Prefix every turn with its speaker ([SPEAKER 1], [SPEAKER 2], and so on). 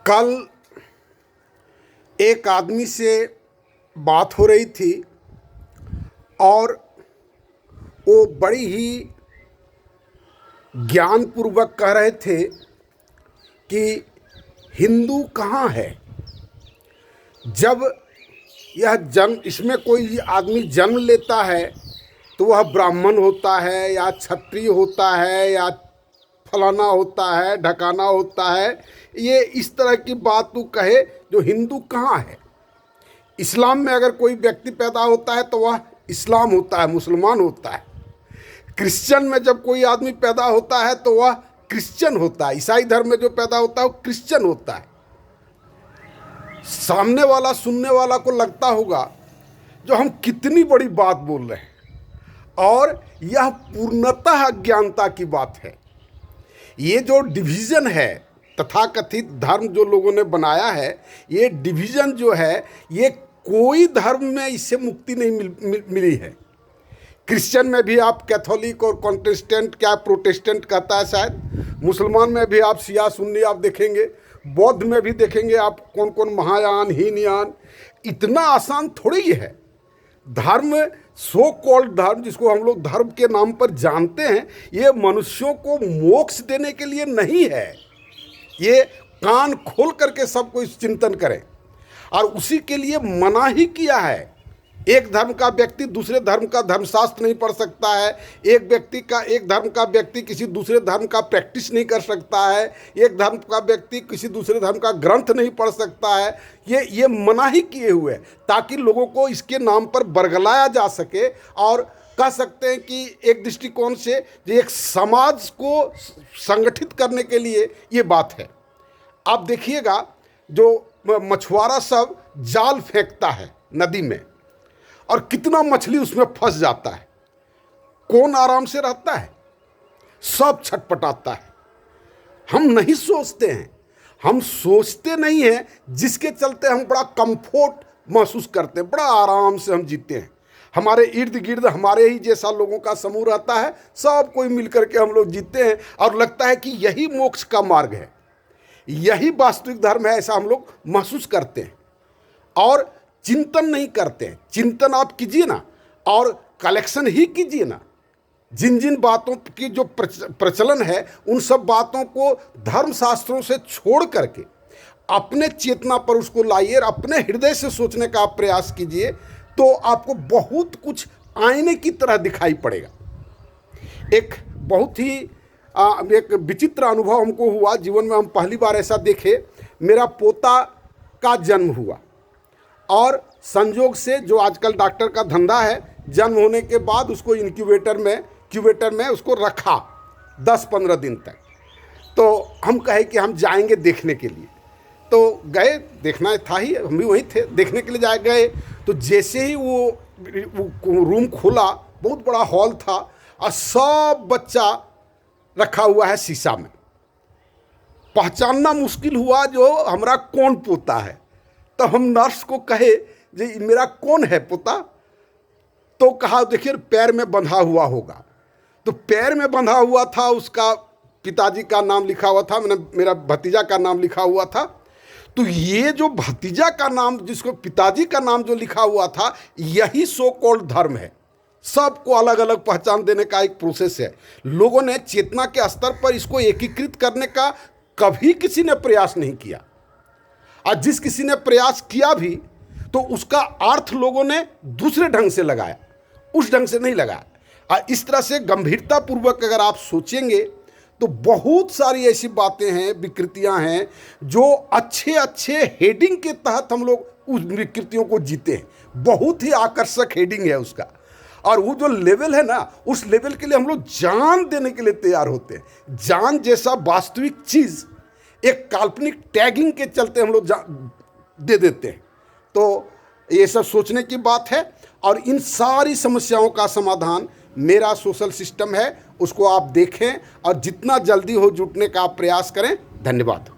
[SPEAKER 1] कल एक आदमी से बात हो रही थी और वो बड़ी ही ज्ञानपूर्वक कह रहे थे कि हिंदू कहाँ है। जब यह जन्म इसमें कोई आदमी जन्म लेता है तो वह ब्राह्मण होता है या क्षत्रिय होता है या फलाना होता है ढकाना होता है। ये इस तरह की बात तू कहे जो हिंदू कहाँ है। इस्लाम में अगर कोई व्यक्ति पैदा होता है तो वह इस्लाम होता है, मुसलमान होता है। क्रिश्चियन में जब कोई आदमी पैदा होता है तो वह क्रिश्चियन होता है। ईसाई धर्म में जो पैदा होता है वो क्रिश्चियन होता है। सामने वाला सुनने वाला को लगता होगा जो हम कितनी बड़ी बात बोल रहे हैं, और यह पूर्णतः अज्ञानता की बात है। ये जो डिवीज़न है तथाकथित धर्म जो लोगों ने बनाया है, ये डिवीज़न जो है ये कोई धर्म में इससे मुक्ति नहीं मिली है। क्रिश्चियन में भी आप कैथोलिक और कॉन्टेस्टेंट क्या प्रोटेस्टेंट कहता है शायद, मुसलमान में भी आप शिया सुन्नी आप देखेंगे, बौद्ध में भी देखेंगे आप कौन कौन महायान हीनयान। इतना आसान थोड़ी ही है। धर्म सो कॉल्ड धर्म जिसको हम लोग धर्म के नाम पर जानते हैं, ये मनुष्यों को मोक्ष देने के लिए नहीं है। ये कान खोल करके सब कोई चिंतन करें, और उसी के लिए मना ही किया है। एक धर्म का व्यक्ति दूसरे धर्म का धर्मशास्त्र नहीं पढ़ सकता है। एक धर्म का व्यक्ति किसी दूसरे धर्म का प्रैक्टिस नहीं कर सकता है। एक धर्म का व्यक्ति किसी दूसरे धर्म का ग्रंथ नहीं पढ़ सकता है। ये मना ही किए हुए ताकि लोगों को इसके नाम पर बरगलाया जा सके, और कह सकते हैं कि एक दृष्टिकोण से एक समाज को संगठित करने के लिए ये बात है। आप देखिएगा जो मछुआरा सब जाल फेंकता है नदी में, और कितना मछली उसमें फंस जाता है। कौन आराम से रहता है? सब छटपटाता है। हम नहीं सोचते हैं, हम सोचते नहीं हैं, जिसके चलते हम बड़ा कंफर्ट महसूस करते हैं, बड़ा आराम से हम जीते हैं। हमारे इर्द गिर्द हमारे ही जैसा लोगों का समूह रहता है, सब कोई मिल करके हम लोग जीते हैं, और लगता है कि यही मोक्ष का मार्ग है, यही वास्तविक धर्म है, ऐसा हम लोग महसूस करते हैं। और चिंतन नहीं करते हैं। चिंतन आप कीजिए ना, और कलेक्शन ही कीजिए ना। जिन जिन बातों की जो प्रचलन है उन सब बातों को धर्मशास्त्रों से छोड़ करके अपने चेतना पर उसको लाइए और अपने हृदय से सोचने का आप प्रयास कीजिए, तो आपको बहुत कुछ आईने की तरह दिखाई पड़ेगा। एक बहुत ही एक विचित्र अनुभव हमको हुआ जीवन में। हम पहली बार ऐसा देखे, मेरा पोता का जन्म हुआ, और संयोग से जो आजकल डॉक्टर का धंधा है, जन्म होने के बाद उसको क्यूबेटर में उसको रखा 10-15 दिन तक। तो हम कहे कि हम जाएंगे देखने के लिए, तो गए। देखना था ही, हम भी वहीं थे, देखने के लिए गए। तो जैसे ही वो रूम खोला, बहुत बड़ा हॉल था, और सब बच्चा रखा हुआ है शीशा में। पहचानना मुश्किल हुआ जो हमारा कौन पोता है। तो हम नर्स को कहे जी मेरा कौन है पोता, तो कहा देखिए पैर में बंधा हुआ होगा। तो पैर में बंधा हुआ था, उसका पिताजी का नाम लिखा हुआ था, मेरा भतीजा का नाम लिखा हुआ था। तो ये जो भतीजा का नाम, जिसको पिताजी का नाम जो लिखा हुआ था, यही सो कॉल्ड धर्म है। सबको अलग अलग पहचान देने का एक प्रोसेस है। लोगों ने चेतना के स्तर पर इसको एकीकृत करने का कभी किसी ने प्रयास नहीं किया, और जिस किसी ने प्रयास किया भी तो उसका अर्थ लोगों ने दूसरे ढंग से लगाया, उस ढंग से नहीं लगाया। और इस तरह से गंभीरता पूर्वक अगर आप सोचेंगे तो बहुत सारी ऐसी बातें हैं, विकृतियां हैं, जो अच्छे अच्छे हेडिंग के तहत हम लोग उस विकृतियों को जीते हैं। बहुत ही आकर्षक हेडिंग है उसका, और वो जो लेवल है ना, उस लेवल के लिए हम लोग जान देने के लिए तैयार होते हैं। जान जैसा वास्तविक चीज़ एक काल्पनिक टैगिंग के चलते हम लोग दे देते हैं। तो ये सब सोचने की बात है, और इन सारी समस्याओं का समाधान मेरा सोशल सिस्टम है, उसको आप देखें और जितना जल्दी हो जुटने का आप प्रयास करें। धन्यवाद।